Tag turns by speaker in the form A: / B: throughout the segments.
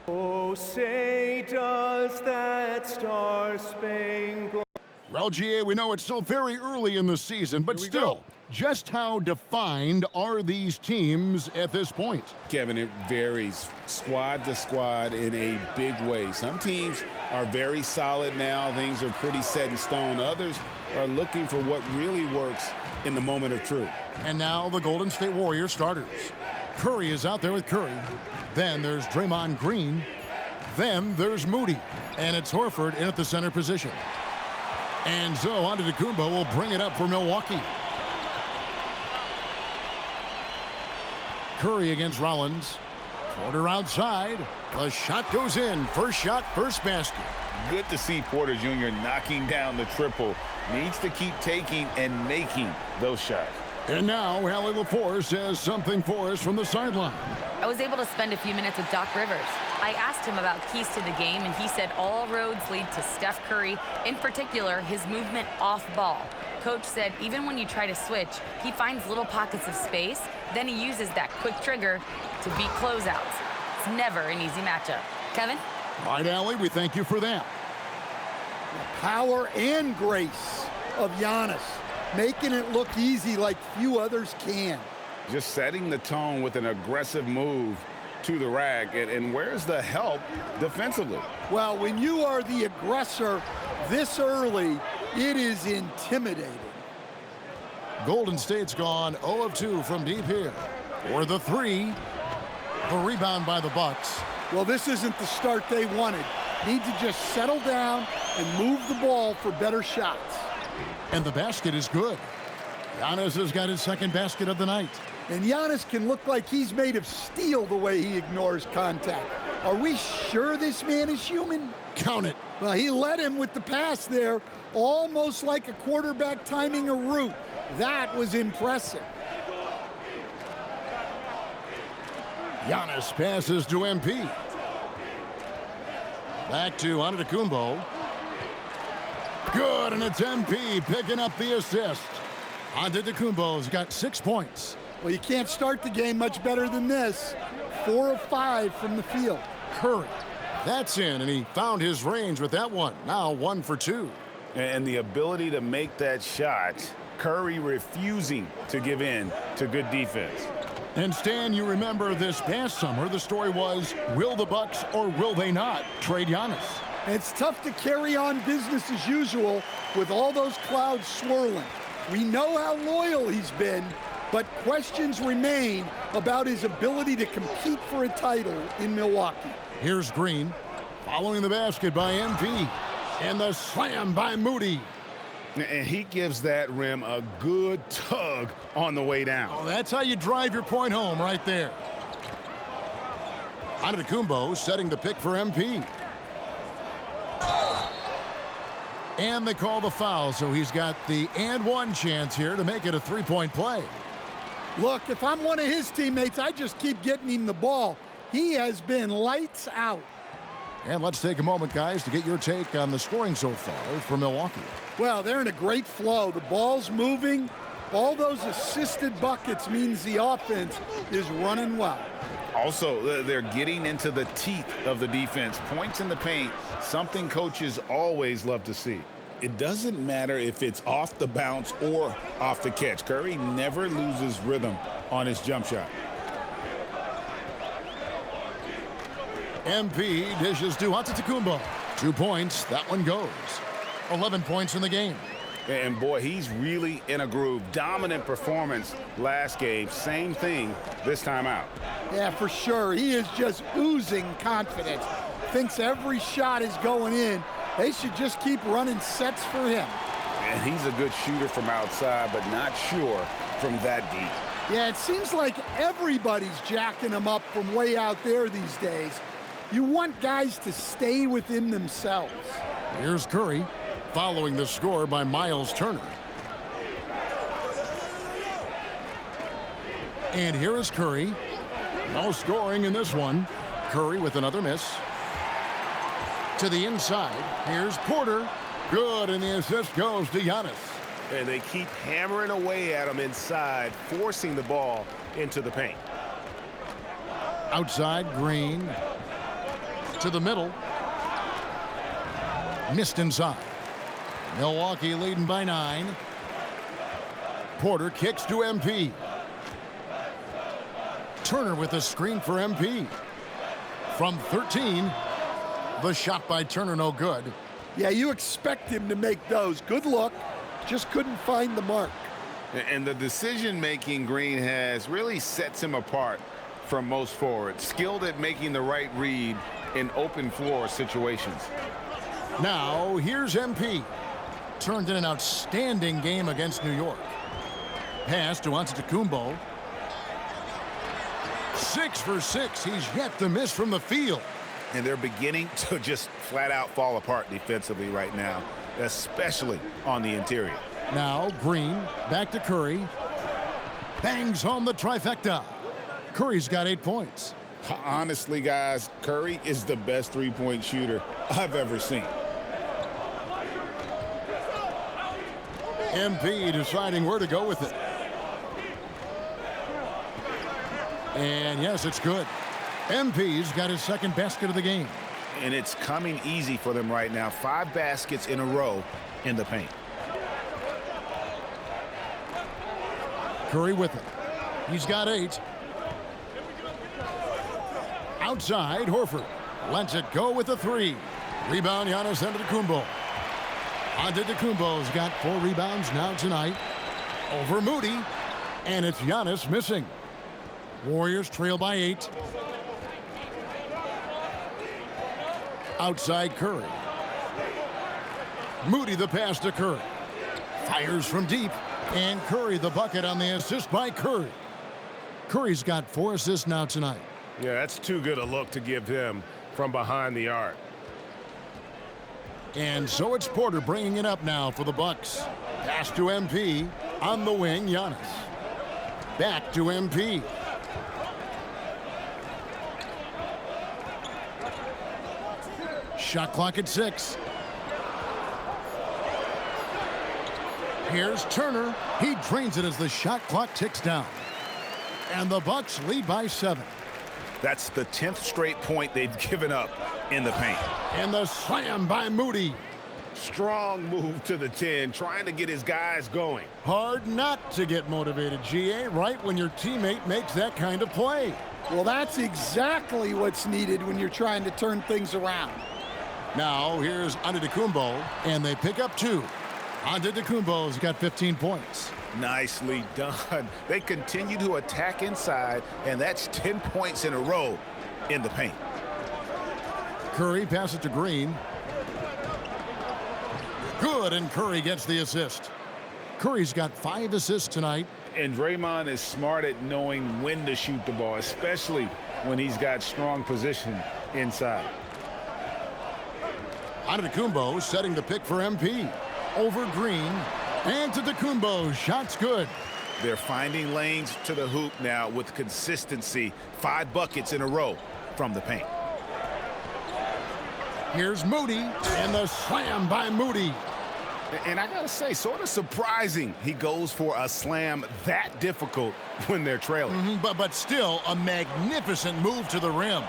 A: Oh, say does that star-spangled...
B: Well, GA, we know it's still very early in the season, but still, just how defined are these teams at this point?
C: Kevin, it varies squad to squad in a big way. Some teams are very solid now. Things are pretty set in stone. Others are looking for what really works in the moment of truth.
B: And now the Golden State Warriors starters. Curry is out there with Curry. Then there's Draymond Green. Then there's Moody. And it's Horford in at the center position. And so Antetokounmpo will bring it up for Milwaukee. Curry against Rollins. Porter outside. The shot goes in. First shot, first basket.
C: Good to see Porter Jr. knocking down the triple. Needs to keep taking and making those shots.
B: And now Allie LaForce says something for us from the sideline.
D: I was able to spend a few minutes with Doc Rivers. I asked him about keys to the game, and he said all roads lead to Steph Curry, in particular, his movement off ball. Coach said even when you try to switch, he finds little pockets of space, then he uses that quick trigger to beat closeouts. It's never an easy matchup. Kevin?
B: All right, Allie, we thank you for that.
E: The power and grace of Giannis, making it look easy like few others can.
C: Just setting the tone with an aggressive move to the rack. And where's the help defensively?
E: Well, when you are the aggressor this early, it is intimidating.
B: Golden State's gone 0 of 2 from deep here. For the three, the rebound by the Bucks.
E: Well, this isn't the start they wanted. Need to just settle down and move the ball for better shots.
B: And the basket is good. Giannis has got his second basket of the night.
E: And Giannis can look like he's made of steel the way he ignores contact. Are we sure this man is human?
B: Count it.
E: Well, he led him with the pass there, almost like a quarterback timing a route. That was impressive.
B: Giannis passes to MP. Back to Antetokounmpo. Good, and it's MP picking up the assist. Antetokounmpo's got 6 points.
E: Well, you can't start the game much better than this. 4 of 5 from the field.
B: Curry, that's in, and he found his range with that one. Now 1 for 2.
C: And the ability to make that shot, Curry refusing to give in to good defense.
B: And Stan, you remember this past summer, the story was, will the Bucks or will they not trade Giannis?
E: It's tough to carry on business as usual with all those clouds swirling. We know how loyal he's been, but questions remain about his ability to compete for a title in Milwaukee.
B: Here's Green, following the basket by MP, and the slam by Moody.
C: And he gives that rim a good tug on the way down.
B: Oh, that's how you drive your point home right there. Antetokounmpo setting the pick for MP. And they call the foul, so he's got the and one chance here to make it a three-point play.
E: Look, if I'm one of his teammates, I just keep getting him the ball. He has been lights out.
B: And let's take a moment, guys, to get your take on the scoring so far for Milwaukee.
E: Well, they're in a great flow. The ball's moving. All those assisted buckets means the offense is running well.
C: Also, they're getting into the teeth of the defense. Points in the paint, something coaches always love to see. It doesn't matter if it's off the bounce or off the catch. Curry never loses rhythm on his jump shot.
B: MP dishes to Antetokounmpo. 2 points. That one goes. 11 points in the game.
C: And boy, he's really in a groove. Dominant performance last game. Same thing this time out.
E: Yeah, for sure. He is just oozing confidence. Thinks every shot is going in. They should just keep running sets for him.
C: And he's a good shooter from outside, but not sure from that deep.
E: Yeah, it seems like everybody's jacking him up from way out there these days. You want guys to stay within themselves.
B: Here's Curry, following the score by Miles Turner. And here is Curry. No scoring in this one. Curry with another miss. To the inside. Here's Porter. Good, and the assist goes to Giannis.
F: And they keep hammering away at him inside, forcing the ball into the paint.
B: Outside, Green. To the middle. Missed inside. Milwaukee leading by 9. Porter kicks to MP. Turner with a screen for MP. From 13, the shot by Turner no good.
E: Yeah, you expect him to make those. Good look, just couldn't find the mark.
C: And the decision-making Green has really sets him apart from most forwards. Skilled at making the right read in open floor situations.
B: Now, here's MP. Turned in an outstanding game against New York. Pass to Antetokounmpo. 6 for 6. He's yet to miss from the field.
C: And they're beginning to just flat out fall apart defensively right now, especially on the interior.
B: Now, Green, back to Curry. Bangs home the trifecta. Curry's got 8 points.
C: Honestly, guys, Curry is the best three-point shooter I've ever seen.
B: MP deciding where to go with it. And yes, it's good. MP's got his second basket of the game.
C: And it's coming easy for them right now. 5 baskets in a row in the paint.
B: Curry with it. He's got 8. Outside, Horford lets it go with a 3. Rebound, Giannis Antetokounmpo. Antetokounmpo's got 4 rebounds now tonight. Over Moody, and it's Giannis missing. Warriors trail by 8. Outside Curry. Moody the pass to Curry. Fires from deep. And Curry the bucket on the assist by Curry. Curry's got 4 assists now tonight.
F: Yeah, that's too good a look to give him from behind the arc.
B: And so it's Porter bringing it up now for the Bucks. Pass to MP. On the wing, Giannis. Back to MP. Shot clock at 6. Here's Turner. He drains it as the shot clock ticks down. And the Bucks lead by 7.
C: That's the 10th straight point they've given up in the paint.
B: And the slam by Moody.
C: Strong move to the 10, trying to get his guys going.
B: Hard not to get motivated, GA, right when your teammate makes that kind of play.
E: Well, that's exactly what's needed when you're trying to turn things around.
B: Now, here's Antetokounmpo, and they pick up 2. Antetokounmpo's got 15 points.
C: Nicely done. They continue to attack inside, and that's 10 points in a row in the paint.
B: Curry passes to Green. Good, and Curry gets the assist. Curry's got 5 assists tonight.
C: And Draymond is smart at knowing when to shoot the ball, especially when he's got strong position inside.
B: Antetokounmpo setting the pick for MP. Over Green. Antetokounmpo's shot's good.
C: They're finding lanes to the hoop now with consistency. 5 buckets in a row from the paint.
B: Here's Moody, and the slam by Moody.
C: And I gotta say, sort of surprising he goes for a slam that difficult when they're trailing.
B: But still a magnificent move to the rim.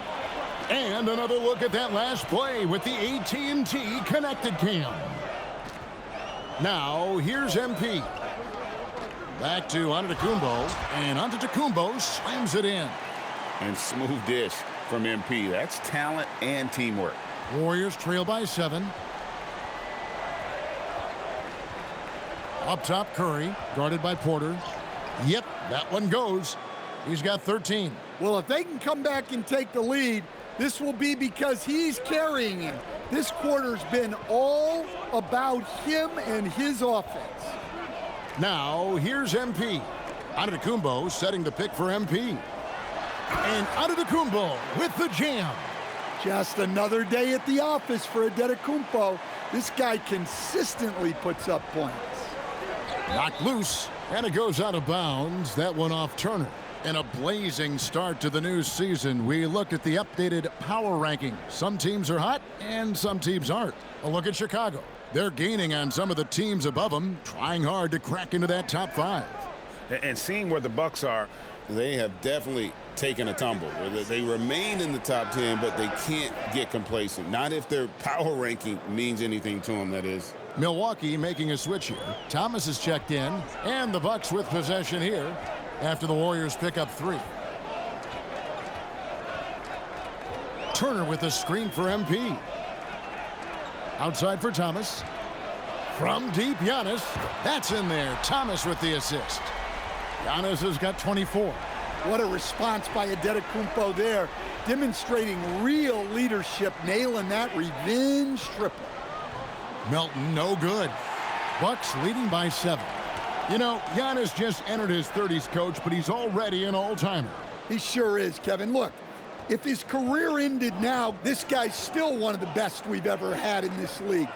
B: And another look at that last play with the AT&T Connected Cam. Now, here's MP. Back to Antetokounmpo, and Antetokounmpo slams it in.
C: And smooth dish from MP. That's talent and teamwork.
B: Warriors trail by 7. Up top, Curry, guarded by Porter. Yep, that one goes. He's got 13.
E: Well, if they can come back and take the lead, this will be because he's carrying him. This quarter's been all about him and his offense.
B: Now, here's MP. Antetokounmpo setting the pick for MP. And Antetokounmpo with the jam.
E: Just another day at the office for Antetokounmpo. This guy consistently puts up points.
B: Knocked loose, and it goes out of bounds. That one off Turner. And a blazing start to the new season. We look at the updated power ranking. Some teams are hot, and some teams aren't. A look at Chicago. They're gaining on some of the teams above them, trying hard to crack into that top 5.
C: And seeing where the Bucks are, they have definitely taking a tumble. They remain in the top 10, but they can't get complacent. Not if their power ranking means anything to them, that is.
B: Milwaukee making a switch here. Thomas is checked in, and the Bucks with possession here after the Warriors pick up 3. Turner with a screen for MP. Outside for Thomas. From deep, Giannis. That's in there. Thomas with the assist. Giannis has got 24.
E: What a response by Antetokounmpo there, demonstrating real leadership, nailing that revenge triple.
B: Melton, no good. Bucks leading by 7. You know, Giannis just entered his 30s, coach, but he's already an all-timer.
E: He sure is, Kevin. Look, if his career ended now, this guy's still one of the best we've ever had in this league.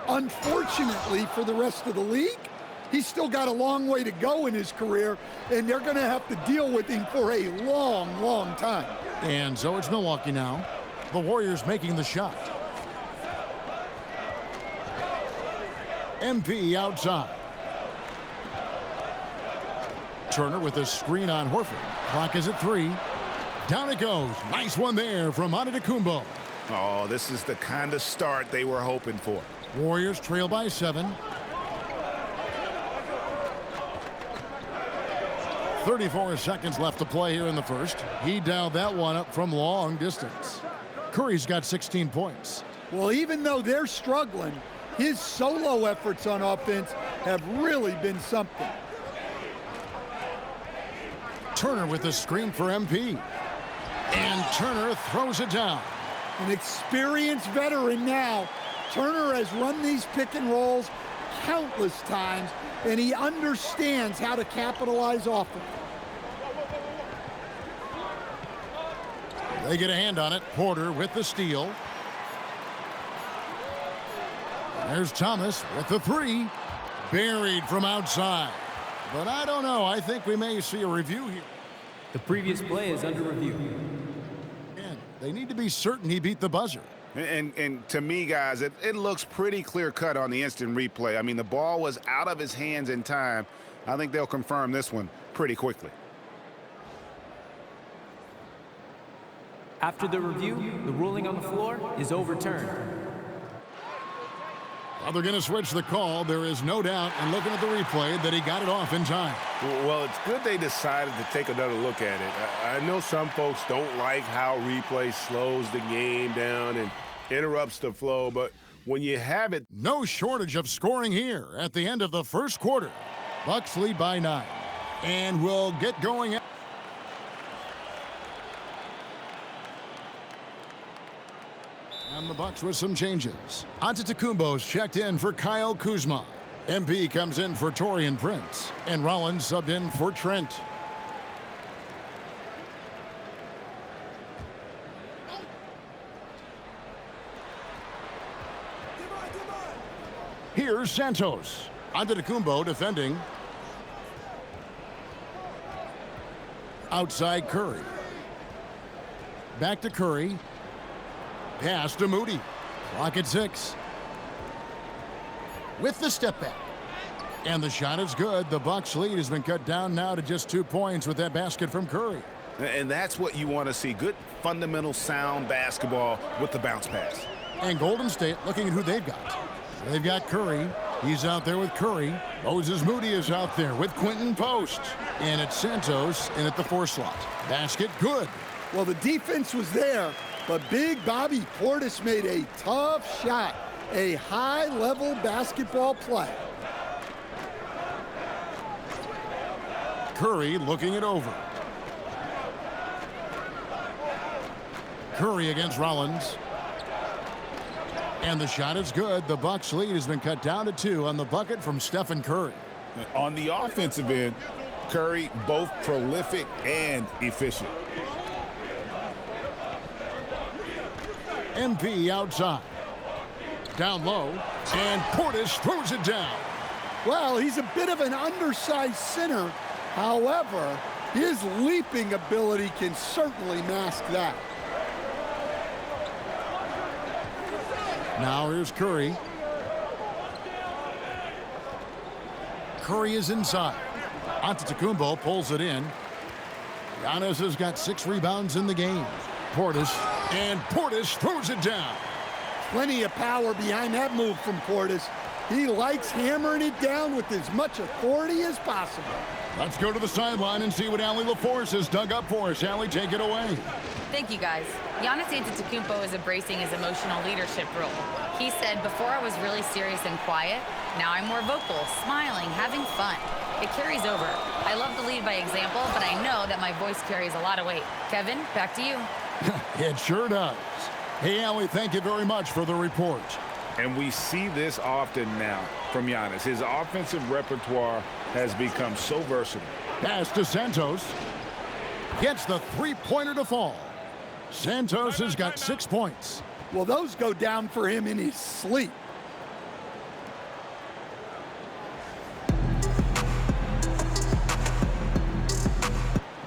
E: Unfortunately for the rest of the league, he's still got a long way to go in his career, and they're going to have to deal with him for a long, long time.
B: And so it's Milwaukee now. The Warriors making the shot. MP outside. Turner with a screen on Horford. Clock is at 3. Down it goes. Nice one there from Antetokounmpo.
C: Oh, this is the kind of start they were hoping for.
B: Warriors trail by 7. 34 seconds left to play here in the first. He dialed that one up from long distance. Curry's got 16 points.
E: Well, even though they're struggling, his solo efforts on offense have really been something.
B: Turner with the screen for MP. And Turner throws it down.
E: An experienced veteran now. Turner has run these pick and rolls countless times, and he understands how to capitalize off them.
B: They get a hand on it. Porter with the steal. There's Thomas with the 3. Buried from outside. But I don't know. I think we may see a review here.
G: The previous play is under review.
B: And they need to be certain he beat the buzzer.
C: And to me, guys, it looks pretty clear-cut on the instant replay. I mean, the ball was out of his hands in time. I think they'll confirm this one pretty quickly.
G: After the review, the ruling on the floor is overturned.
B: Well, they're going to switch the call. There is no doubt, and looking at the replay, that he got it off in time.
F: Well, it's good they decided to take another look at it. I know some folks don't like how replay slows the game down and interrupts the flow, but when you have it...
B: No shortage of scoring here at the end of the first quarter. Bucks lead by 9. And we'll get going. And the Bucks with some changes. Antetokounmpo's checked in for Kyle Kuzma. MP comes in for Taurean Prince. And Rollins subbed in for Trent. Here's Santos. Antetokounmpo defending. Outside Curry. Back to Curry. Pass to Moody. Clock at 6. With the step back. And the shot is good. The Bucks lead has been cut down now to just 2 points with that basket from Curry.
C: And that's what you want to see. Good, fundamental, sound basketball with the bounce pass.
B: And Golden State looking at who they've got. They've got Curry. He's out there with Curry. Moses Moody is out there with Quentin Post. And it's Santos in at the 4 slot. Basket good.
E: Well, the defense was there, but Big Bobby Portis made a tough shot. A high-level basketball play.
B: Curry looking it over. Curry against Rollins. And the shot is good. The Bucks lead has been cut down to 2 on the bucket from Stephen Curry.
C: On the offensive end, Curry both prolific and efficient.
B: MP outside. Down low. And Portis throws it down.
E: Well, he's a bit of an undersized center. However, his leaping ability can certainly mask that.
B: Now here's Curry. Curry is inside. Antetokounmpo pulls it in. Giannis has got 6 rebounds in the game. Portis throws it down.
E: Plenty of power behind that move from Portis. He likes hammering it down with as much authority as possible.
B: Let's go to the sideline and see what Allie LaForce has dug up for us. Allie, take it away.
D: Thank you, guys. Giannis Antetokounmpo is embracing his emotional leadership role. He said, before I was really serious and quiet, now I'm more vocal, smiling, having fun. It carries over. I love to lead by example, but I know that my voice carries a lot of weight. Kevin, back to you.
B: It sure does. Hey, Allie, thank you very much for the report.
C: And we see this often now from Giannis. His offensive repertoire has become so versatile.
B: Pass to Santos. Gets the three-pointer to fall. Santos has got 6 points.
E: Well, those go down for him in his sleep.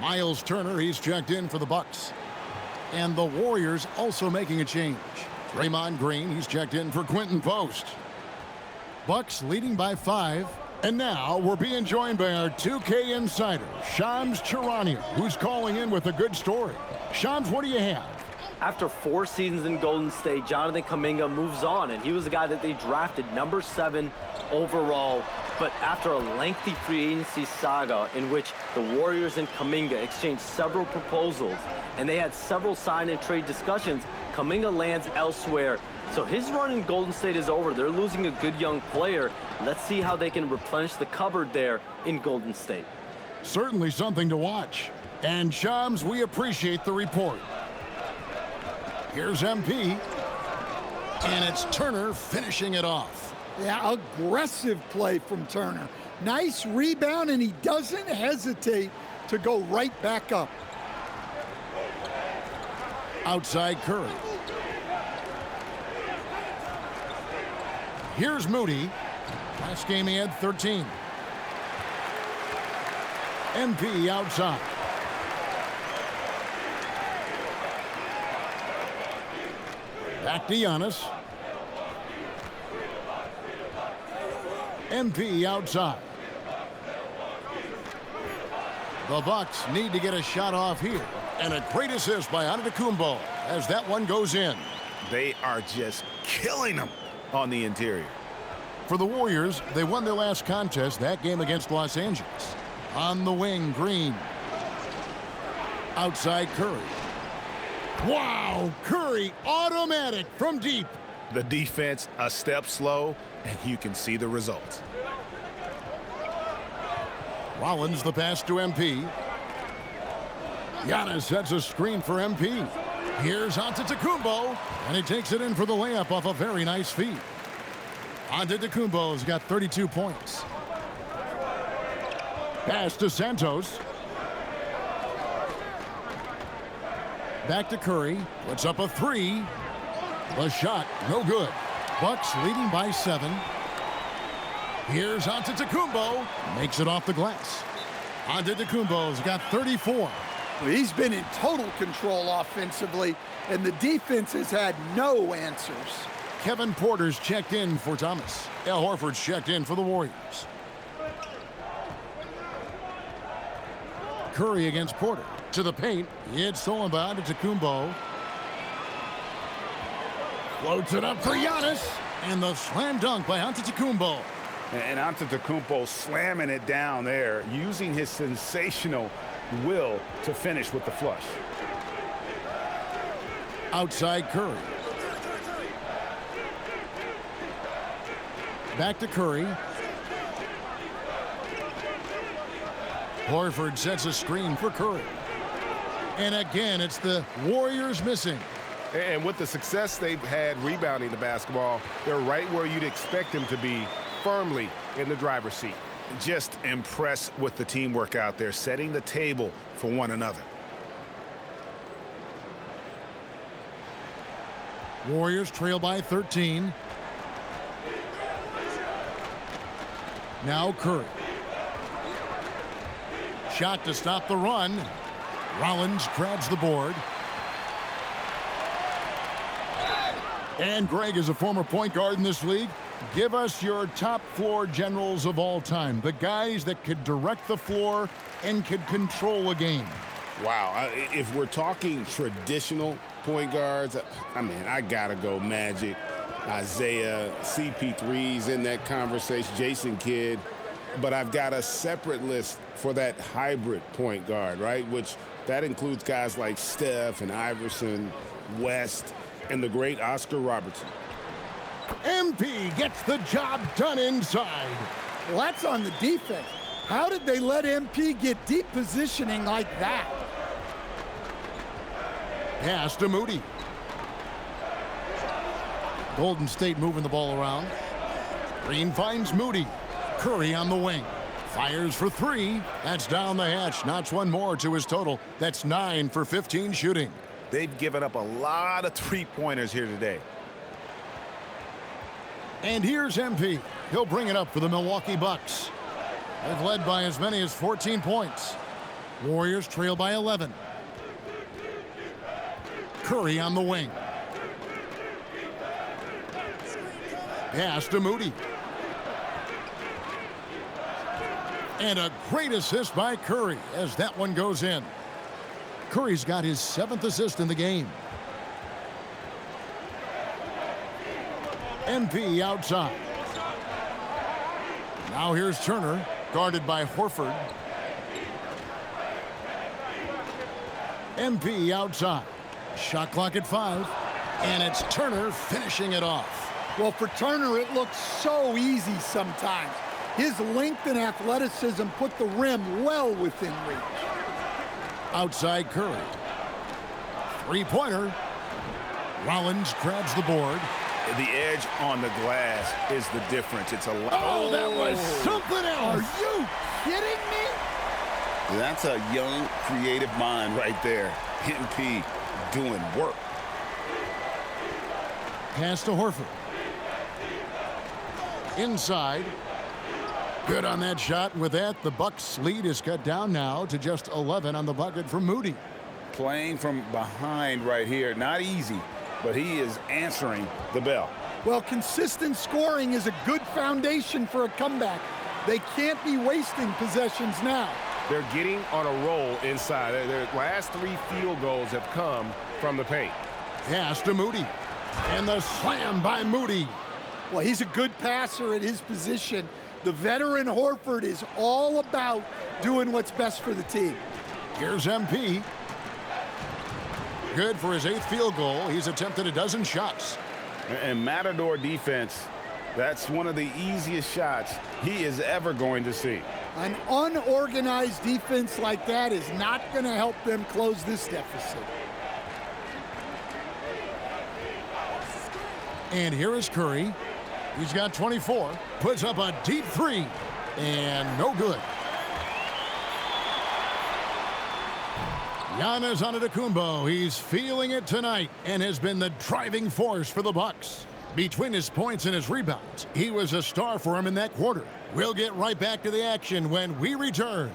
B: Miles Turner, he's checked in for the Bucks. And the Warriors also making a change. Draymond Green, he's checked in for Quentin Post. Bucks leading by 5. And now we're being joined by our 2K insider, Shams Charania, who's calling in with a good story. Shams, what do you have?
H: After 4 seasons in Golden State, Jonathan Kuminga moves on, and he was the guy that they drafted number 7 overall. But after a lengthy free agency saga in which the Warriors and Kuminga exchanged several proposals, and they had several sign and trade discussions, Kuminga lands elsewhere. So his run in Golden State is over. They're losing a good young player. Let's see how they can replenish the cupboard there in Golden State.
B: Certainly something to watch. And Shams, we appreciate the report. Here's MP. And it's Turner finishing it off.
E: Yeah, aggressive play from Turner. Nice rebound, and he doesn't hesitate to go right back up.
B: Outside Curry. Here's Moody. Last game he had 13. MP outside. Back to Giannis. MP outside. The Bucks need to get a shot off here. And a great assist by Antetokounmpo as that one goes in.
C: They are just killing them on the interior.
B: For the Warriors, they won their last contest, that game against Los Angeles. On the wing, Green. Outside Curry. Wow, Curry automatic from deep.
C: The defense a step slow, and you can see the results.
B: Rollins the pass to MP. Giannis sets a screen for MP. Here's Antetokounmpo, and he takes it in for the layup off a very nice feed. Antetokounmpo's got 32 points. Pass to Santos. Back to Curry. Puts up a 3. The shot, no good. Bucks leading by 7. Here's Antetokounmpo. Makes it off the glass. Antetokounmpo's got 34.
E: He's been in total control offensively, and the defense has had no answers.
B: Kevin Porter's checked in for Thomas. Al Horford's checked in for the Warriors. Curry against Porter. To the paint. It's stolen by Antetokounmpo. Floats it up for Giannis. And the slam dunk by Antetokounmpo.
C: And Antetokounmpo slamming it down there, using his sensational will to finish with the flush.
B: Outside Curry. Back to Curry. Horford sets a screen for Curry. And again, it's the Warriors missing.
F: And with the success they've had rebounding the basketball, they're right where you'd expect them to be, firmly in the driver's seat.
C: Just impressed with the teamwork out there, setting the table for one another.
B: Warriors trail by 13. Now Curry. Shot to stop the run. Rollins grabs the board. And Greg is a former point guard in this league. Give us your top floor generals of all time. The guys that could direct the floor and could control a game.
F: Wow. If we're talking traditional point guards, I mean, I got to go Magic, Isaiah, CP3's in that conversation, Jason Kidd. But I've got a separate list for that hybrid point guard, right? Which that includes guys like Steph and Iverson, West, and the great Oscar Robertson.
B: MP gets the job done inside.
E: Well, that's on the defense. How did they let MP get deep positioning like that?
B: Pass to Moody. Golden State moving the ball around. Green finds Moody. Curry on the wing. Fires for three. That's down the hatch. Notch one more to his total. That's 9 for 15 shooting.
C: They've given up a lot of three-pointers here today.
B: And here's MP. He'll bring it up for the Milwaukee Bucks. They've led by as many as 14 points. Warriors trail by 11. Curry on the wing. Pass to Moody. And a great assist by Curry as that one goes in. Curry's got his 7th assist in the game. MP outside. Now here's Turner, guarded by Horford. MP outside. Shot clock at 5. And it's Turner finishing it off.
E: Well, for Turner, it looks so easy sometimes. His length and athleticism put the rim well within reach.
B: Outside Curry. Three-pointer. Rollins grabs the board.
C: The edge on the glass is the difference. It's a lot.
B: Oh, that was something else.
E: Are you kidding me?
C: That's a young, creative mind right there. MP doing work.
B: Pass to Horford. Inside. Good on that shot. With that, the Bucks' lead is cut down now to just 11 on the bucket for Moody.
C: Playing from behind right here. Not easy, but he is answering the bell.
E: Well, consistent scoring is a good foundation for a comeback. They can't be wasting possessions now.
F: They're getting on a roll inside. Their last 3 field goals have come from the paint.
B: Pass to Moody. And the slam by Moody.
E: Well, he's a good passer at his position. The veteran Horford is all about doing what's best for the team.
B: Here's MP. Good for his 8th field goal. He's attempted a dozen shots.
C: And Matador defense, that's one of the easiest shots he is ever going to see.
E: An unorganized defense like that is not going to help them close this deficit.
B: And here is Curry. He's got 24. Puts up a deep 3. And no good. Giannis Antetokounmpo, he's feeling it tonight and has been the driving force for the Bucks. Between his points and his rebounds, he was a star for him in that quarter. We'll get right back to the action when we return.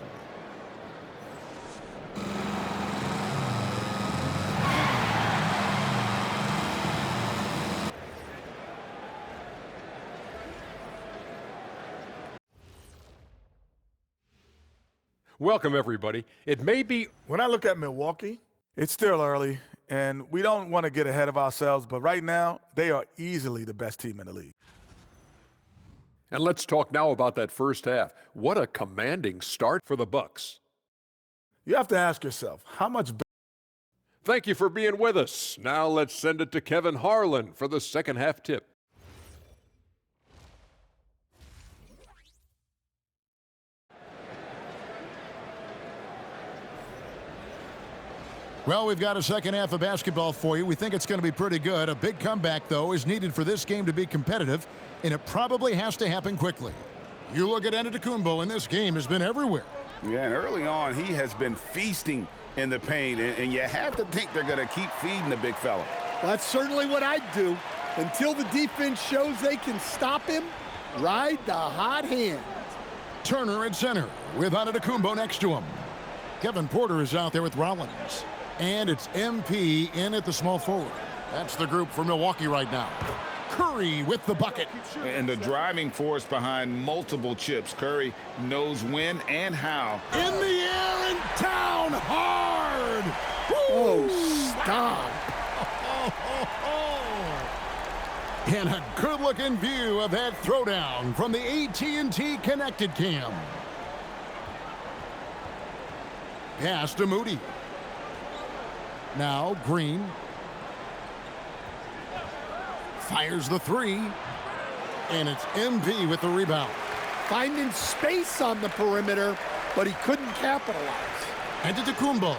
I: Welcome, everybody. It may be...
J: When I look at Milwaukee, it's still early, and we don't want to get ahead of ourselves, but right now, they are easily the best team in the league.
I: And let's talk now about that first half. What a commanding start for the Bucks.
J: You have to ask yourself, how much...
I: Thank you for being with us. Now let's send it to Kevin Harlan for the second half tip.
B: Well, we've got a second half of basketball for you. We think it's going to be pretty good. A big comeback, though, is needed for this game to be competitive, and it probably has to happen quickly. You look at Antetokounmpo, and this game has been everywhere.
C: Yeah, and early on, he has been feasting in the paint, and you have to think they're going to keep feeding the big fella.
E: That's certainly what I'd do. Until the defense shows they can stop him, ride the hot hand.
B: Turner at center with Antetokounmpo next to him. Kevin Porter is out there with Rollins. And it's MP in at the small forward. That's the group for Milwaukee right now. Curry with the bucket.
C: And the driving force behind multiple chips. Curry knows when and how.
B: In the air and down hard. Horford.
E: Oh, stop.
B: And a good-looking view of that throwdown from the AT&T Connected Cam. Pass to Moody. Now Green. Fires the three. And it's MP with the rebound.
E: Finding space on the perimeter, but he couldn't capitalize.
B: Antetokounmpo.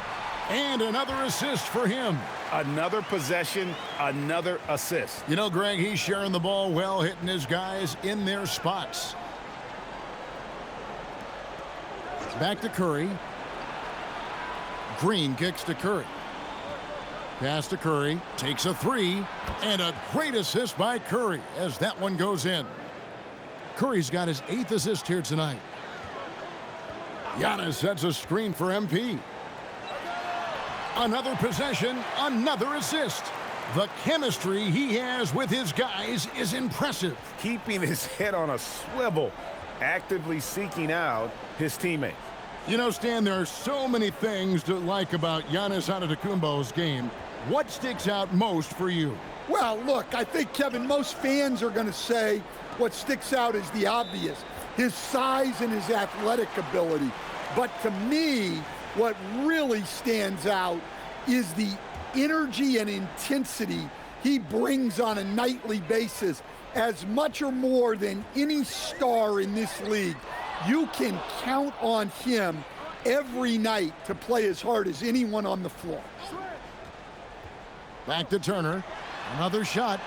B: And another assist for him.
C: Another possession, another assist.
B: You know, Greg, he's sharing the ball well, hitting his guys in their spots. Back to Curry. Green kicks to Curry. Pass to Curry. Takes a three. And a great assist by Curry as that one goes in. Curry's got his 8th assist here tonight. Giannis sets a screen for MP. Another possession, another assist. The chemistry he has with his guys is impressive.
C: Keeping his head on a swivel, actively seeking out his teammates.
B: You know, Stan, there are so many things to like about Giannis Antetokounmpo's game. What sticks out most for you?
E: Well, look, I think, Kevin, most fans are going to say what sticks out is the obvious, his size and his athletic ability. But to me, what really stands out is the energy and intensity he brings on a nightly basis, as much or more than any star in this league. You can count on him every night to play as hard as anyone on the floor.
B: Back to Turner. Another shot.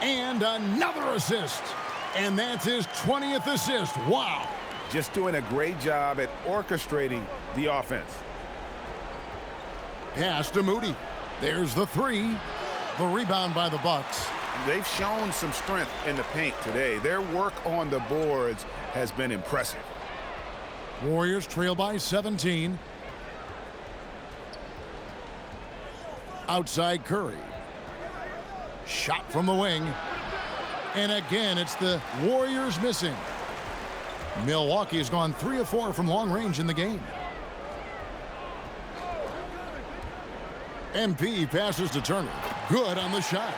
B: And another assist. And that's his 20th assist. Wow.
C: Just doing a great job at orchestrating the offense.
B: Pass to Moody. There's the three. The rebound by the Bucks.
C: They've shown some strength in the paint today. Their work on the boards has been impressive.
B: Warriors trail by 17. Outside Curry. Shot from the wing. And again, it's the Warriors missing. Milwaukee has gone 3 of 4 from long range in the game. MP passes to Turner. Good on the shot.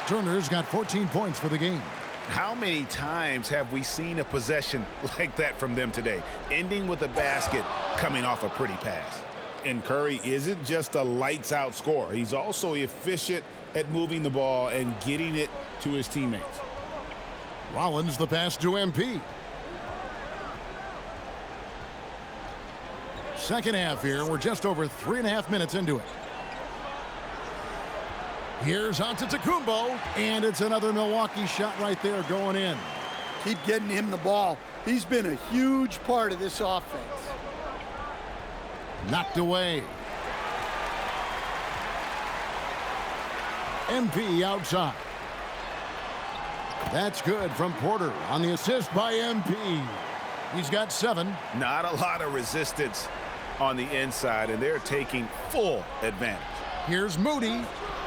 B: Turner's got 14 points for the game.
C: How many times have we seen a possession like that from them today, ending with a basket coming off a pretty pass?
F: And Curry isn't just a lights-out scorer. He's also efficient at moving the ball and getting it to his teammates.
B: Rollins the pass to MP. Second half here. We're just over 3.5 minutes into it. Here's Antetokounmpo, and it's another Milwaukee shot right there going in.
E: Keep getting him the ball. He's been a huge part of this offense.
B: Knocked away. MP outside. That's good from Porter on the assist by MP. He's got 7.
C: Not a lot of resistance on the inside, and they're taking full advantage.
B: Here's Moody.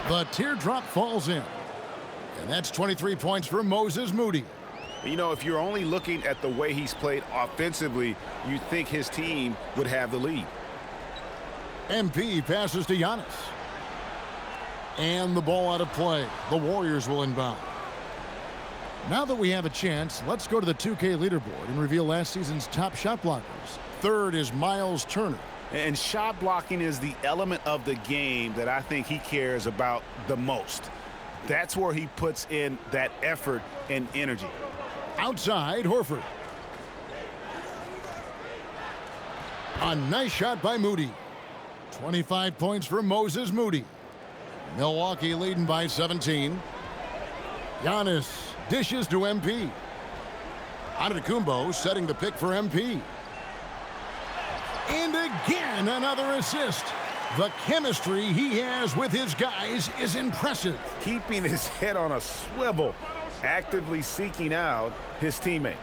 B: The teardrop falls in. And that's 23 points for Moses Moody.
C: You know, if you're only looking at the way he's played offensively, you'd think his team would have the lead.
B: MP passes to Giannis. And the ball out of play. The Warriors will inbound. Now that we have a chance, let's go to the 2K leaderboard and reveal last season's top shot blockers. Third is Miles Turner.
C: And shot blocking is the element of the game that I think he cares about the most. That's where he puts in that effort and energy.
B: Outside, Horford. A nice shot by Moody. 25 points for Moses Moody. Milwaukee leading by 17. Giannis dishes to MP. Antetokounmpo setting the pick for MP. And again, another assist. The chemistry he has with his guys is impressive.
C: Keeping his head on a swivel, actively seeking out his teammates.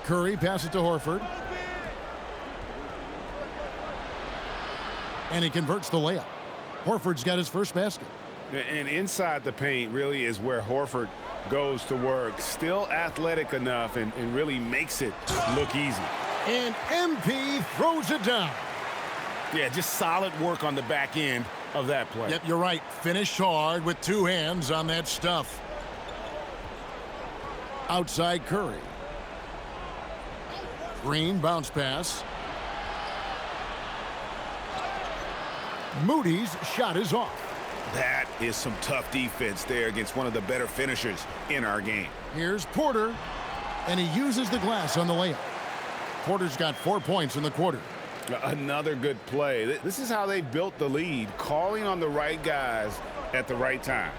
B: Curry passes to Horford. And he converts the layup. Horford's got his first basket.
C: And inside the paint really is where Horford goes to work. Still athletic enough and really makes it look easy.
B: And MP throws it down.
F: Yeah, just solid work on the back end of that play.
B: Yep, you're right. Finished hard with two hands on that stuff. Outside Curry. Green bounce pass. Moody's shot is off.
C: That is some tough defense there against one of the better finishers in our game.
B: Here's Porter, and he uses the glass on the layup. Porter's got 4 points in the quarter.
C: Another good play. This is how they built the lead, calling on the right guys at the right time.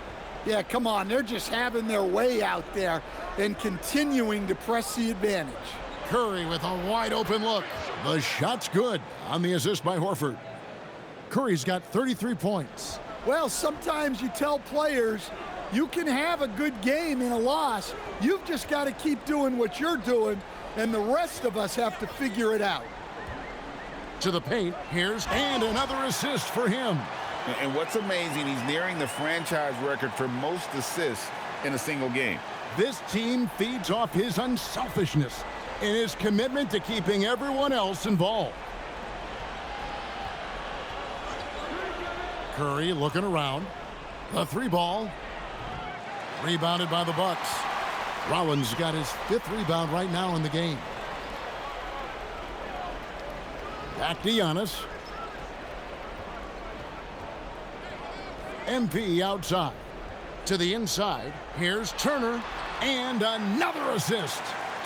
E: Yeah, come on. They're just having their way out there and continuing to press the advantage.
B: Curry with a wide open look. The shot's good on the assist by Horford. Curry's got 33 points.
E: Well, sometimes you tell players you can have a good game in a loss. You've just got to keep doing what you're doing, and the rest of us have to figure it out.
B: To the paint, and another assist for him.
C: And what's amazing, he's nearing the franchise record for most assists in a single game.
B: This team feeds off his unselfishness and his commitment to keeping everyone else involved. Curry looking around. The three ball. Rebounded by the Bucks. Rollins got his 5th rebound right now in the game. Back to Giannis. MP outside. To the inside. Here's Turner. And another assist.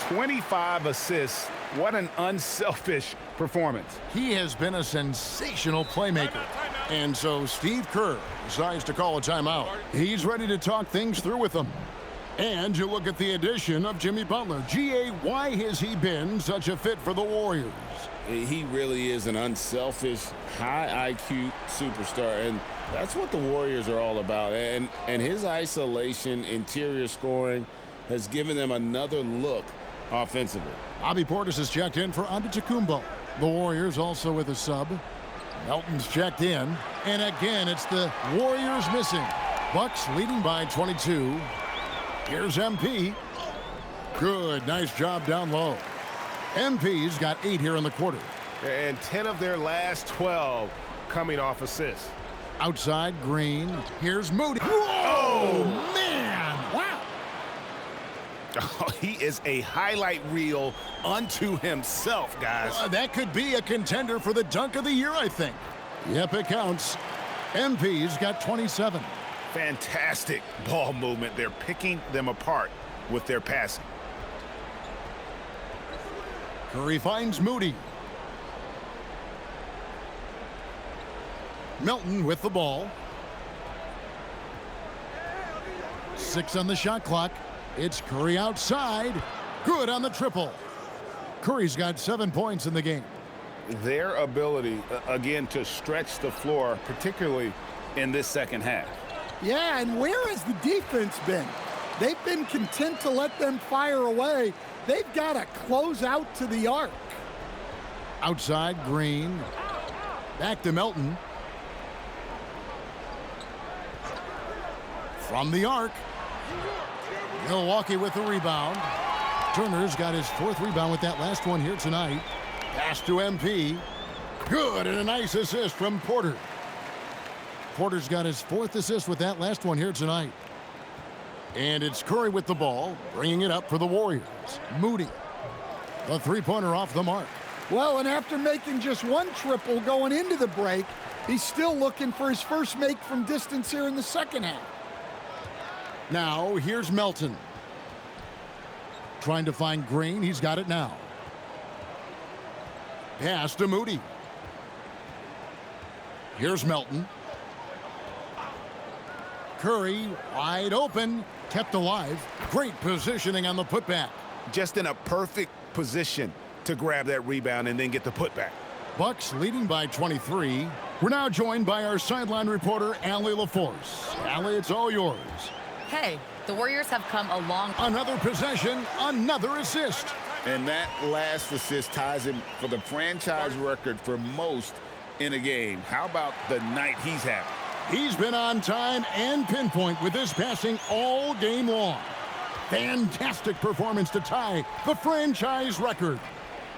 C: 25 assists. What an unselfish performance.
B: He has been a sensational playmaker. And so Steve Kerr decides to call a timeout. He's ready to talk things through with them. And you look at the addition of Jimmy Butler. G.A., why has he been such a fit for the Warriors?
F: He really is an unselfish, high IQ superstar, and that's what the Warriors are all about. And his isolation, interior scoring has given them another look offensively.
B: Bobby Portis has checked in for Antetokounmpo. The Warriors also with a sub. Melton's checked in. And again, it's the Warriors missing. Bucks leading by 22. Here's MP. Good, nice job down low. MP's got 8 here in the quarter.
A: And 10 of their last 12 coming off assists.
B: Outside, Green. Here's Moody. Whoa, man! Wow.
C: Oh, he is a highlight reel unto himself, guys.
B: That could be a contender for the dunk of the year, I think. Yep, it counts. MP's got 27.
C: Fantastic ball movement. They're picking them apart with their passing.
B: Curry finds Moody. Melton with the ball. 6 on the shot clock. It's Curry outside. Good on the triple. Curry's got 7 points in the game.
C: Their ability, again, to stretch the floor, particularly in this second half.
E: Yeah, and where has the defense been? They've been content to let them fire away. They've got to close out to the arc.
B: Outside, Green. Back to Melton. From the arc. Milwaukee with the rebound. Turner's got his 4th rebound with that last one here tonight. Pass to MP. Good, and a nice assist from Porter. Porter's got his 4th assist with that last one here tonight. And it's Curry with the ball, bringing it up for the Warriors. Moody. The three-pointer off the mark.
E: Well, and after making just 1 triple going into the break, he's still looking for his first make from distance here in the second half.
B: Now, here's Melton. Trying to find Green. He's got it now. Pass to Moody. Here's Melton. Curry wide open. Kept alive. Great positioning on the putback.
C: Just in a perfect position to grab that rebound and then get the putback.
B: Bucks leading by 23. We're now joined by our sideline reporter, Allie LaForce. Allie, it's all yours.
D: Hey, the Warriors have come a long...
B: Another possession, another assist.
F: And that last assist ties him for the franchise record for most in a game. How about the night he's having?
B: He's been on time and pinpoint with his passing all game long. Fantastic performance to tie the franchise record.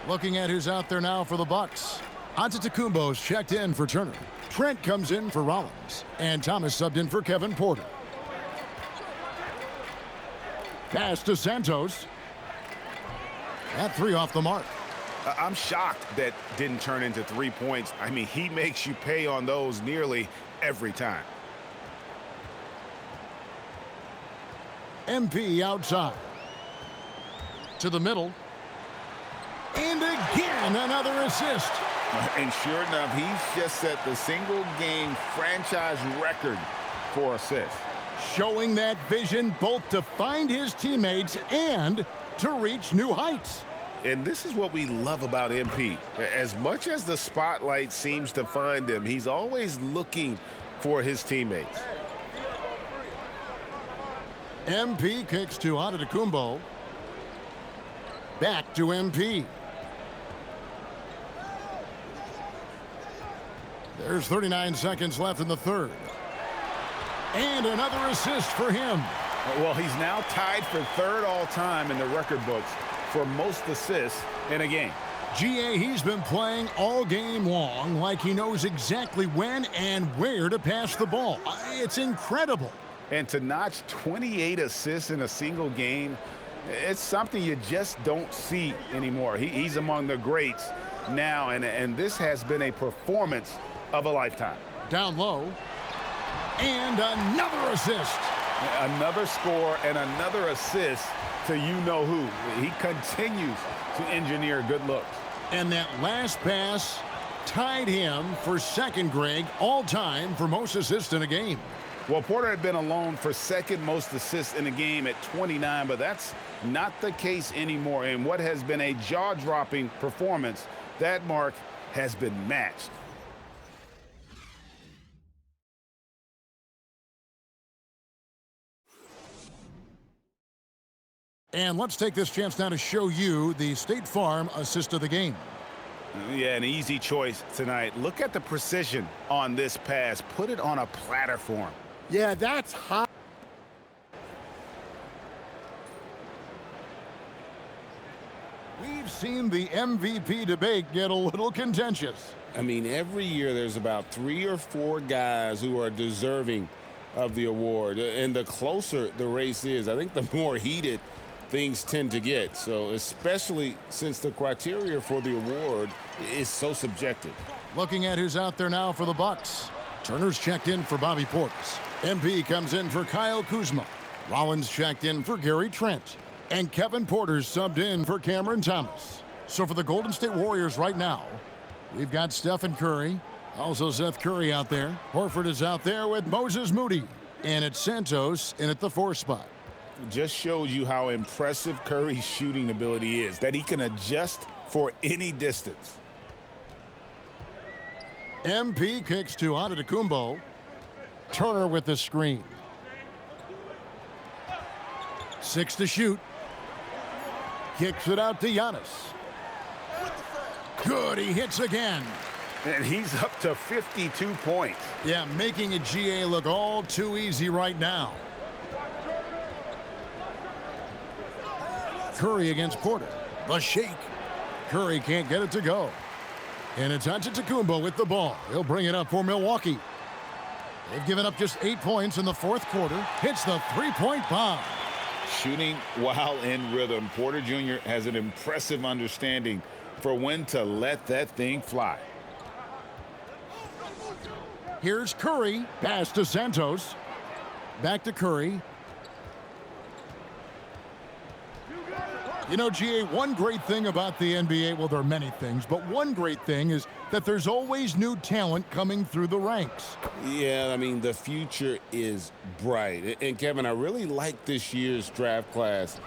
B: Looking at who's out there now for the Bucks. Antetokounmpo's checked in for Turner. Trent comes in for Rollins. And Thomas subbed in for Kevin Porter. Pass to Santos. That three off the mark.
C: I'm shocked that didn't turn into 3 points. I mean, he makes you pay on those nearly every time.
B: MP outside. To the middle. And again, another assist.
C: And sure enough, he's just set the single-game franchise record for assists.
B: Showing that vision both to find his teammates and to reach new heights.
C: And this is what we love about MP. As much as the spotlight seems to find him, he's always looking for his teammates.
B: MP kicks to Antetokounmpo. Back to MP. There's 39 seconds left in the third. And another assist for him.
C: Well, he's now tied for third all-time in the record books for most assists in a game.
B: GA, he's been playing all game long like he knows exactly when and where to pass the ball. It's incredible.
C: And to notch 28 assists in a single game, it's something you just don't see anymore. He's among the greats now, and this has been a performance of a lifetime.
B: Down low. And another assist.
C: Another score and another assist to you-know-who. He continues to engineer good looks.
B: And that last pass tied him for second, Greg, all-time for most assists in a game.
C: Well, Porter had been alone for second most assists in a game at 29, but that's not the case anymore. In what has been a jaw-dropping performance, that mark has been matched.
B: And let's take this chance now to show you the State Farm assist of the game.
C: Yeah, an easy choice tonight. Look at the precision on this pass. Put it on a platter for him.
E: Yeah, that's hot.
B: We've seen the MVP debate get a little contentious.
F: I mean, every year there's about 3 or 4 guys who are deserving of the award. And the closer the race is, I think the more heated things tend to get. So especially since the criteria for the award is so subjective.
B: Looking at who's out there now for the Bucks. Turner's checked in for Bobby Portis. MP comes in for Kyle Kuzma. Rollins checked in for Gary Trent. And Kevin Porter's subbed in for Cameron Thomas. So for the Golden State Warriors right now, we've got Stephen Curry. Also Seth Curry out there. Horford is out there with Moses Moody. And it's Santos in at the 4 spot.
C: Just shows you how impressive Curry's shooting ability is, that he can adjust for any distance.
B: MP kicks to Antetokounmpo. Turner with the screen. 6 to shoot. Kicks it out to Giannis. Good, he hits again.
C: And he's up to 52 points.
B: Yeah, making a GA look all too easy right now. Curry against Porter. The shake. Curry can't get it to go. And it's Antetokounmpo with the ball. He'll bring it up for Milwaukee. They've given up just 8 points in the fourth quarter. Hits the three-point bomb.
C: Shooting while in rhythm. Porter Jr. has an impressive understanding for when to let that thing fly.
B: Here's Curry. Pass to Santos. Back to Curry. You know, GA, one great thing about the NBA, well, there are many things, but one great thing is that there's always new talent coming through the ranks.
F: Yeah, I mean, the future is bright. And, Kevin, I really like this year's draft class.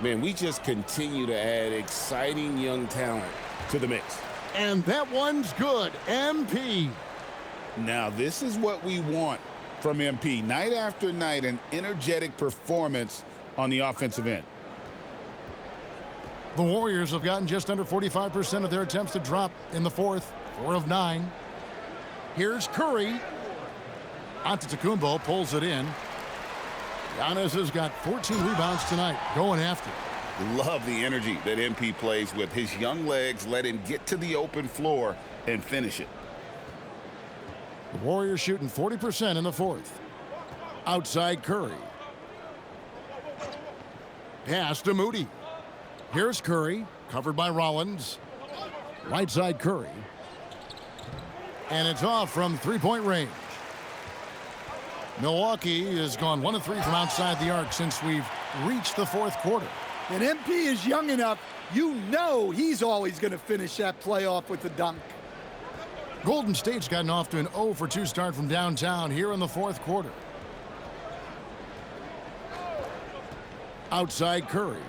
F: Man, we just continue to add exciting young talent to the mix.
B: And that one's good. MP.
C: Now, this is what we want from MP. Night after night, an energetic performance on the offensive end.
B: The Warriors have gotten just under 45% of their attempts to drop in the fourth. 4 of 9. Here's Curry. Antetokounmpo pulls it in. Giannis has got 14 rebounds tonight. Going after.
C: Love the energy that MP plays with. His young legs let him get to the open floor and finish it.
B: The Warriors shooting 40% in the fourth. Outside Curry. Pass to Moody. Here's Curry, covered by Rollins. Right side Curry. And it's off from three-point range. Milwaukee has gone 1 of 3 from outside the arc since we've reached the fourth quarter.
E: And MP is young enough, you know he's always going to finish that play off with a dunk.
B: Golden State's gotten off to an 0 for 2 start from downtown here in the fourth quarter. Outside Curry.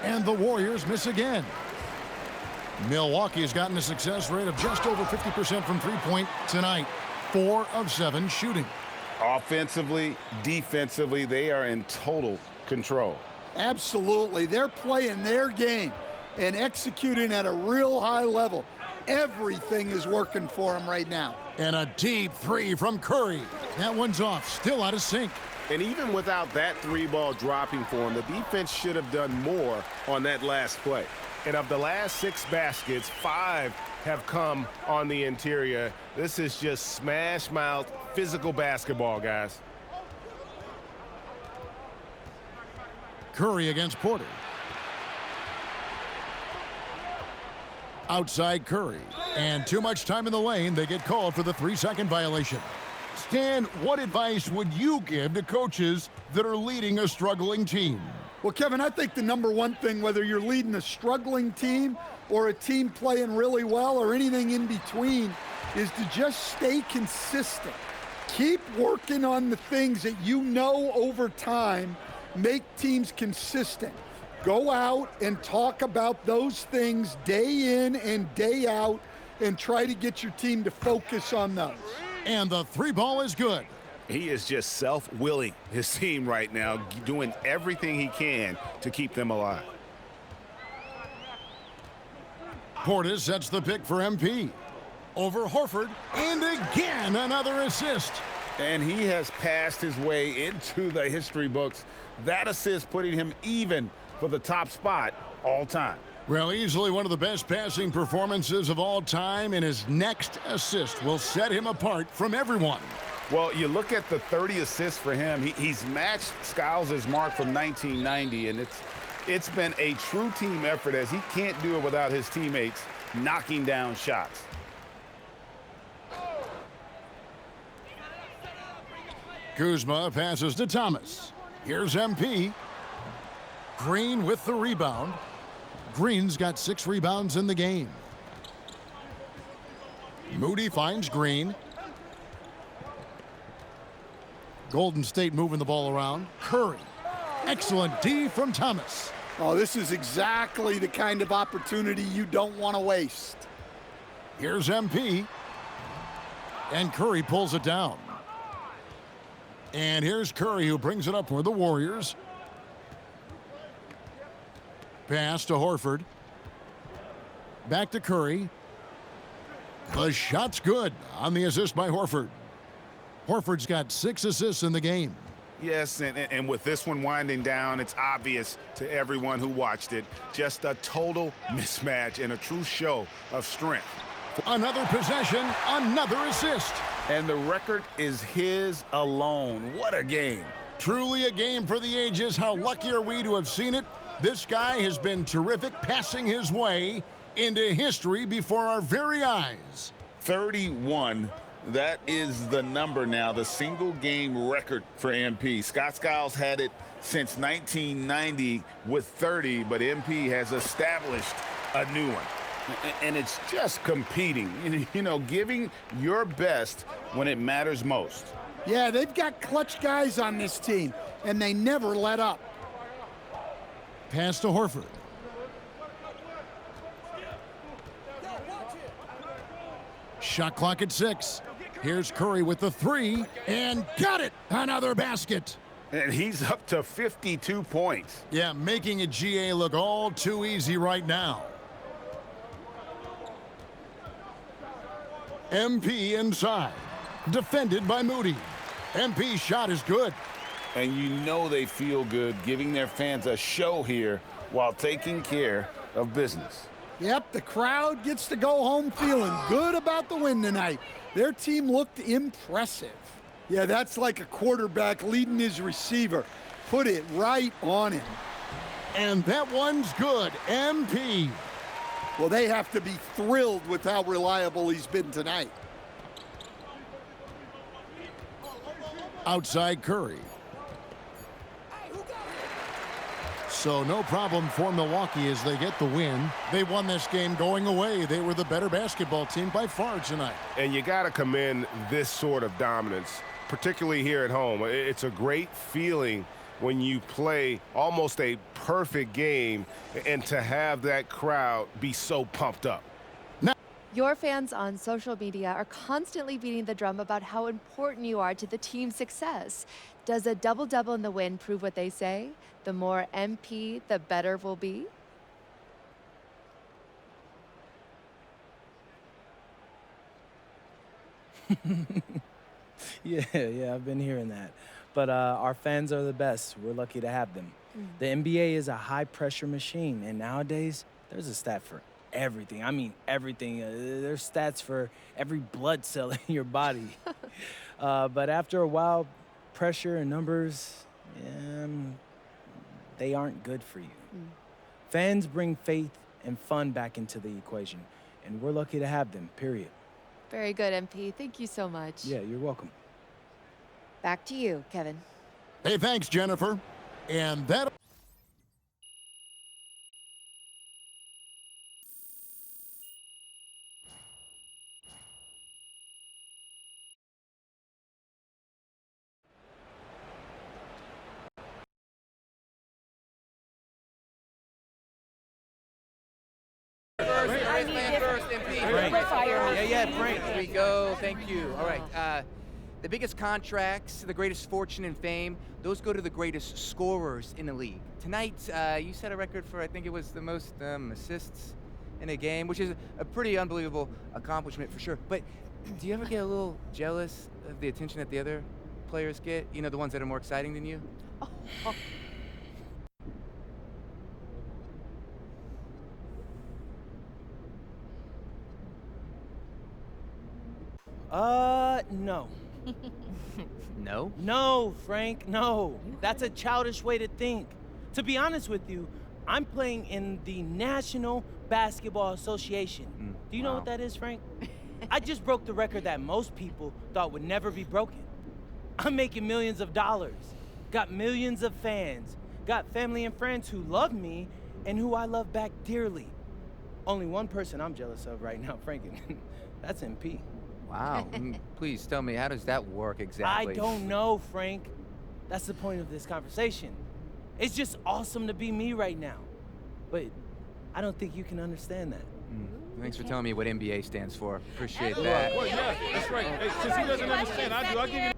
B: And the Warriors miss again. Milwaukee has gotten a success rate of just over 50% from three-point tonight. 4 of 7 shooting.
C: Offensively, defensively, they are in total control.
E: Absolutely. They're playing their game and executing at a real high level. Everything is working for them right now.
B: And a deep 3 from Curry. That one's off, still out of sync.
F: And even without that 3-ball dropping for him, the defense should have done more on that last play.
A: And of the last 6 baskets, 5 have come on the interior. This is just smash-mouth physical basketball, guys.
B: Curry against Porter. Outside Curry. And too much time in the lane. They get called for the 3-second violation. Stan, what advice would you give to coaches that are leading a struggling team?
E: Well, Kevin, I think the number one thing, whether you're leading a struggling team or a team playing really well or anything in between, is to just stay consistent. Keep working on the things that you know over time make teams consistent. Go out and talk about those things day in and day out and try to get your team to focus on those.
B: And the 3-ball is good.
C: He is just self-willing, his team right now, doing everything he can to keep them alive.
B: Portis sets the pick for MP. Over Horford, and again another assist.
C: And he has passed his way into the history books. That assist putting him even for the top spot all time.
B: Well, easily one of the best passing performances of all time, and his next assist will set him apart from everyone.
C: Well, you look at the 30 assists for him. He's matched Skiles' mark from 1990, and it's been a true team effort as he can't do it without his teammates knocking down shots.
B: Kuzma passes to Thomas. Here's MP. Green with the rebound. Green's got 6 rebounds in the game. Moody finds Green. Golden State moving the ball around. Curry. Excellent D from Thomas.
E: Oh, this is exactly the kind of opportunity you don't want to waste.
B: Here's MP. And Curry pulls it down. And here's Curry, who brings it up for the Warriors. Pass to Horford. Back to Curry. The shot's good on the assist by Horford. Horford's got 6 assists in the game.
C: Yes, and with this one winding down, it's obvious to everyone who watched it. Just a total mismatch and a true show of strength.
B: Another possession, another assist.
C: And the record is his alone. What a game.
B: Truly a game for the ages. How lucky are we to have seen it? This guy has been terrific, passing his way into history before our very eyes.
C: 31. That is the number now, the single game record for MP. Scott Skiles had it since 1990 with 30, but MP has established a new one. And it's just competing, you know, giving your best when it matters most.
E: Yeah, they've got clutch guys on this team, and they never let up.
B: Pass to Horford. Shot clock at 6. Here's Curry with the 3, and got it! Another basket.
C: And he's up to 52 points.
B: Yeah, making a GA look all too easy right now. MP inside. Defended by Moody. MP's shot is good.
C: And you know they feel good giving their fans a show here while taking care of business.
E: Yep, the crowd gets to go home feeling good about the win tonight. Their team looked impressive. Yeah, that's like a quarterback leading his receiver. Put it right on him.
B: And that one's good. MP.
E: Well, they have to be thrilled with how reliable he's been tonight.
B: Outside Curry. So no problem for Milwaukee as they get the win. They won this game going away. They were the better basketball team by far tonight.
A: And you got to commend this sort of dominance, particularly here at home. It's a great feeling when you play almost a perfect game and to have that crowd be so pumped up.
K: Your fans on social media are constantly beating the drum about how important you are to the team's success. Does a double-double in the win prove what they say? The more MP, the better we'll be?
L: Yeah, I've been hearing that. But our fans are the best. We're lucky to have them. The NBA is a high-pressure machine, and nowadays, there's a stat for everything. I mean, everything. There's stats for every blood cell in your body. But after a while, pressure and numbers, they aren't good for you. Fans bring faith and fun back into the equation, and we're lucky to have them, period.
K: Very good, MP. Thank you so much.
L: Yeah, you're welcome.
K: Back to you, Kevin.
B: Hey, thanks, Jennifer. And that...
L: Frank.
M: Here we go. Thank you. All right. The biggest contracts, the greatest fortune and fame, those go to the greatest scorers in the league. Tonight, you set a record for, I think it was the most assists in a game, which is a pretty unbelievable accomplishment for sure. But do you ever get a little jealous of the attention that the other players get? You know, the ones that are more exciting than you?
L: No.
M: No?
L: No, Frank, no. That's a childish way to think. To be honest with you, I'm playing in the National Basketball Association. Do you know what that is, Frank? I just broke the record that most people thought would never be broken. I'm making millions of dollars, got millions of fans, got family and friends who love me and who I love back dearly. Only one person I'm jealous of right now, Frank, and that's MP.
M: Wow. Please tell me, how does that work exactly?
L: I don't know, Frank. That's the point of this conversation. It's just awesome to be me right now. But I don't think you can understand that.
M: Thanks for telling me what NBA stands for. Appreciate that.
N: Well, yeah, that's right. Hey, since he doesn't understand, I do. I'll give you